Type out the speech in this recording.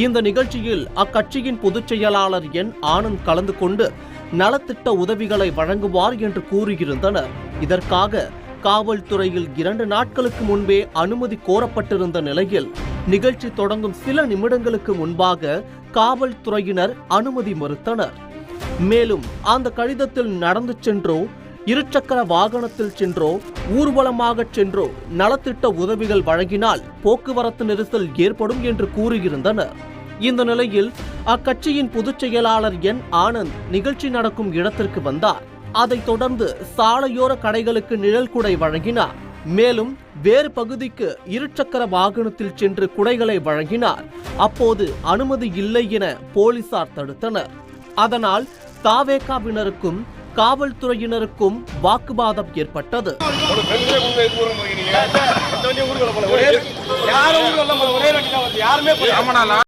இந்த நிகழ்ச்சியில் அக்கட்சியின் பொதுச் செயலாளர் என் ஆனந்த் கலந்து கொண்டு நலத்திட்ட உதவிகளை வழங்குவார் என்று கூறியிருந்தனர். இதற்காக காவல்துறையில் 2 நாட்களுக்கு முன்பே அனுமதி கோரப்பட்டிருந்த நிலையில் நிகழ்ச்சி தொடங்கும் சில நிமிடங்களுக்கு முன்பாக காவல்துறையினர் அனுமதி மறுத்தனர். மேலும் அந்த கடிதத்தில் நடந்து சென்றோ, இருசக்கர வாகனத்தில் சென்றோ, ஊர்வலமாக சென்றோ நலத்திட்ட உதவிகள் வழங்கினால் போக்குவரத்து நெரிசல் ஏற்படும் என்று கூறியிருந்தனர். இந்த நிலையில் அக்கட்சியின் பொதுச் செயலாளர் என் ஆனந்த் நிகழ்ச்சி நடக்கும் இடத்திற்கு வந்தார். அதைத் தொடர்ந்து சாலையோர கடைகளுக்கு நிழல் குடை வழங்கினார். மேலும் வேறு பகுதிக்கு இருசக்கர வாகனத்தில் சென்று குடைகளை வழங்கினார். அப்போது அனுமதி இல்லை என போலீசார் தடுத்தனர். அதனால் தாவேகாவினருக்கும் காவல்துறையினருக்கும் வாக்குவாதம் ஏற்பட்டது.